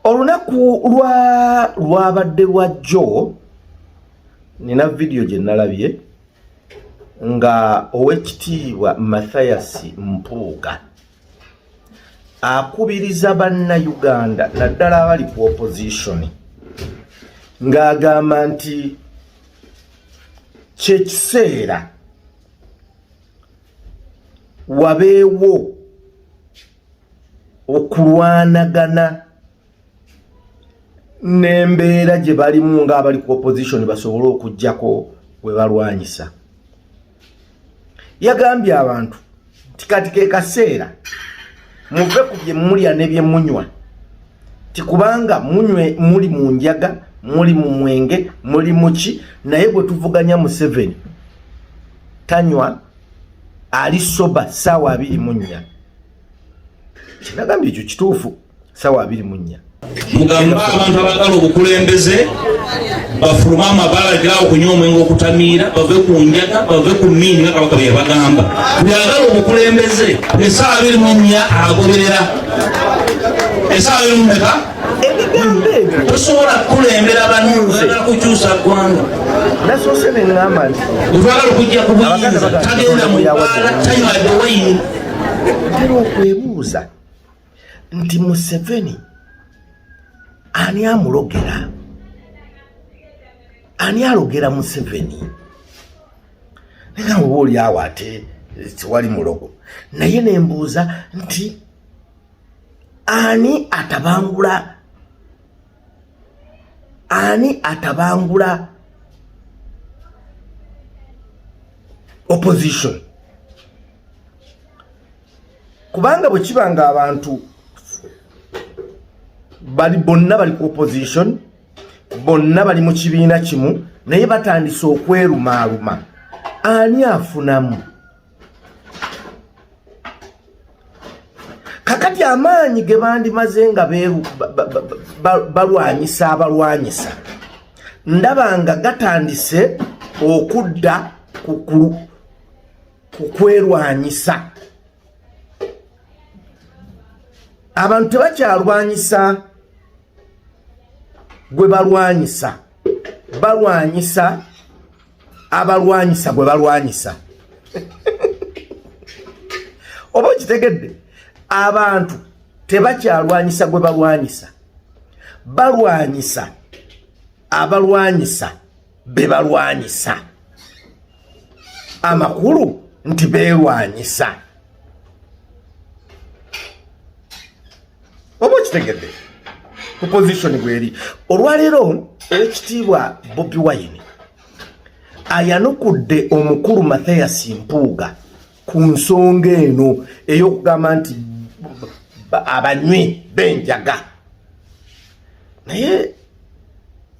olunaku lwabadde lwajjo nina video gye nalabye nga owekitiibwa Mathias Mpuuga akubiriza bannayuganda naddala abali ku opposition ng'agamba nti kyekiseera wabeewo okulwanagana n'embeera gye balimu ng'abali ku opposition basobole okuggyako we balwanyisa. Yagambye abantu nti kati ke kaseera muve ku bye mulya ne bye munywa tikubanga munywe muli mu njaga muli mu mwenge muli muki naye bwe tuvuganya Museveni tanywa ali soba sawa 24 kinagambye ekyo kituufu sawa 24 mugamba abantu abagala obukulembeze bafuluma amabala gaawo okunywa omwenge okutamiira bave ku njaga bave ku mmiini nga kabaka bye bagamba byagala obukulembeze esaawa 24 agoberera esaawa 24 tosobola kukulembera abantu bagala kukyusa ggwanga nasoose ne ŋŋamba nti otwagala okujja ku buyinza tagenda mu bbaala tanywadde wayini ntera okwebuuza nti Museveni ani amulogera ani alogera Museveni nga oba oli awo ate tewali mulogo naye nembuuza nti ani atabangula opposition kubanga bwe kibanga abantu bonna bali ku opposition bonna bali mu kibiina kimu naye batandise okwerumaaluma ani afunamu kakati amaanyi ge bandimaze nga balwanyisa abalwanyisa ndaba nga gatandise okudda ku kwerwanyisa abantu tebakyalwanyisa gwe balwanyisa balwanyisa abalwanyisa gwe balwanyisa oba okitegedde abantu tebakyalwanyisa gwe balwanyisa balwanyisa abalwanyisa be balwanyisa amakulu nti beerwanyisa oba okitegedde opposition gweri olwaleero ekitiibwa Bobi Wine ayanukudde omukulu Mathias Mpuuga ku nsonga eno ey'okugamba nti abanywi b'enjaga naye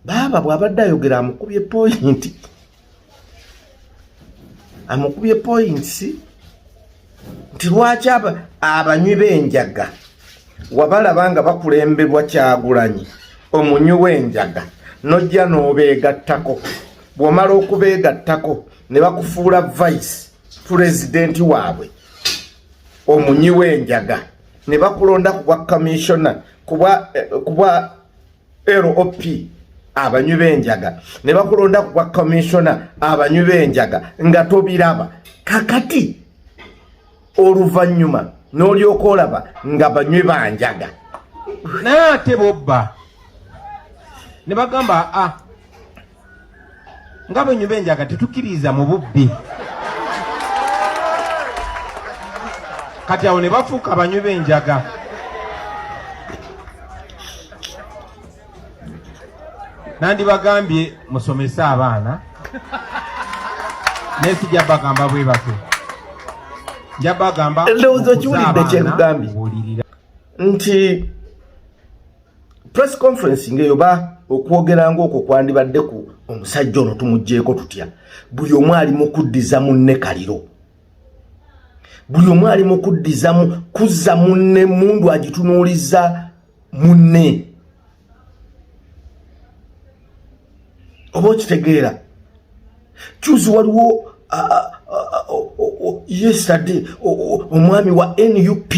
baaba bw'abadde ayogera amukubye points nti lwaki abanywi b'enjaga wabalaba nga bakulemberwa Kyagulanyi omunywi w'enjaga nojja n'obeegattako bw'omala okubeegattako ne bakufuula vice president waabwe omunywi w'enjaga ne bakulonda ku bwa commissioner ku bwa LOP abanywi b'enjaga ne bakulonda ku bwa commissioner abanywi b'enjaga nga tobiraba kakati oluvannyuma n'olyoka olaba nga banywi banjaga naye ate bobba ne bagamba nga banywi b'enjaga tetukkiriza mu bubbi kati awo ne bafuuka banywi b'enjaga nandibagambye musomese abaana naye sijja bagamba bwe batyo njja bagamba ndowooza kiwulidde kyekugambye nti press conference ng'eyoba okwogeranga okwo kwandibadde ku omusajja ono tumugjeeko tutya buli omu ali mu kuddiza munne kaliro buli omu ali mu kuddizamu kuzza munne mundu agitunuuliza munne oba okitegeera kyuzi waliwo yesterday omwami wa NUP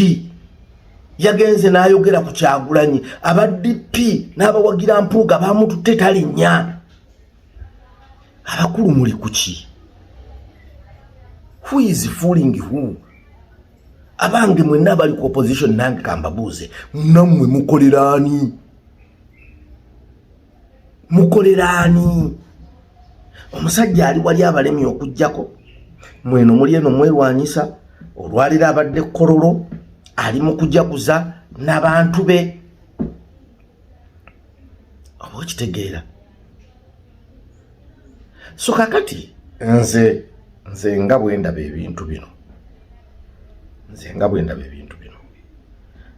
yagenze n'ayogera ku Kyagulanyi aba DP n'abawagira Mpuuga bamututte talinnya abakulu muli kuki who is fooling who abange mwenna abali ku opposition nange kambabuuze nammwe mukoleraani omusajja ali wali abalemi okujjako mweno muli eno mwerwanyisa olwalira abadde Kololo ali mu kujaguza n'abantu be oba okitegeera so kakati nze nga bwendaba ebintu bino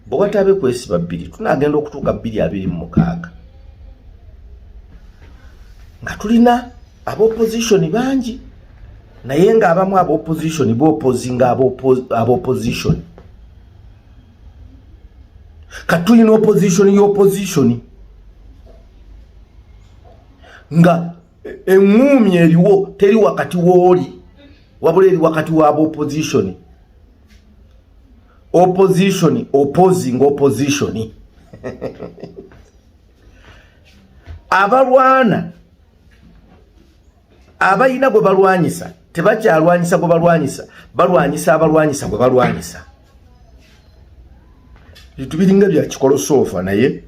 bwe watabe kwesiba 2 tunagenda okutuuka 226 nga tulina ab'opposition bangi naye nga abamu ab'opposition b'opposinga ab'opposition katulina opposition y'opposition nga eŋŋuumye eriwo teri wakati w'oli wabula eri wakati w'ab'opposition opposing opposition abalwana abayina gwe balwanyisa tebakyalwanyisa gwe balwanyisa abalwanyisa gwe balwanyisa bintu biringa bya kikolosoofa naye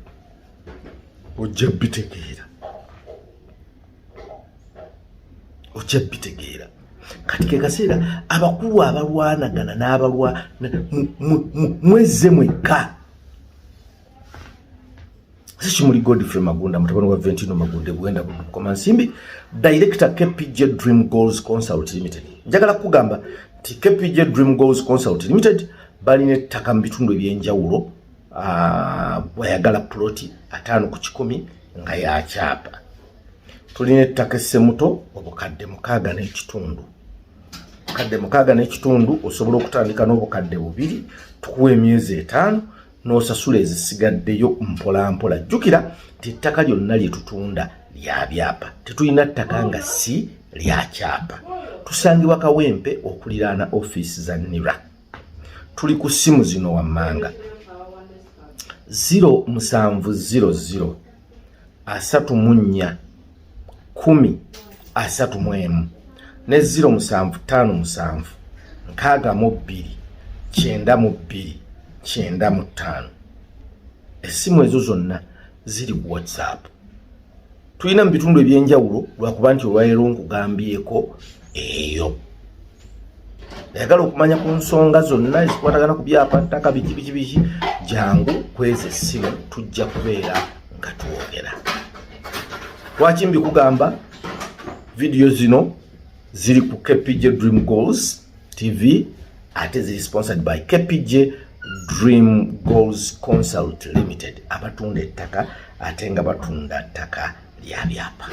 ojja bitegeera kati ke kaseera abakulu abalwanagana n'abalwa mwezze mwekka Sishimuli Godfrey Magunda mutabani wa Ventino Magunde gwenda kukoma nsimbi director KPJ Dream Goals Consult Limited njagala kugamba ti KPJ Dream Goals Consult Limited balina ettaka mu bitundu ebyenjawulo bayagala ploti 5 ku 10 nga ya kyapa tulina ettaka Semuto obukadde 6 n'ekitundu kadde 6 n'ekitundu osobola okutandika n'obukadde 2 tukuwa emyezi 5 n'osasula ezisigaddeyo mpola jjukira ettaka lyonna lye tutunda lya byapa tetulina ttaka nga si lya kyapa tusangibwa Kawempe okuliraana office za NIRA tuli ku simu zino wammanga 0700 34 10 31 ne 0757 62 92 95 esimu ezo zonna ziri ku WhatsApp tulina mu bitundu ebyenjawulo lwakuba nti olwaleero nkugambyeko eyo ayagala okumanya ku nsonga zonna ezikwatagana ku byapa ttaka biki jangu kweza essimu tujja kubeera nga tuwogera lwaki mbikugamba video zino ziri ku KPJ Dream Goals TV ate ziri sponsored by KPJ Dream Goals Consult Limited abatunda ettaka ate nga batunda ttaka lya byapa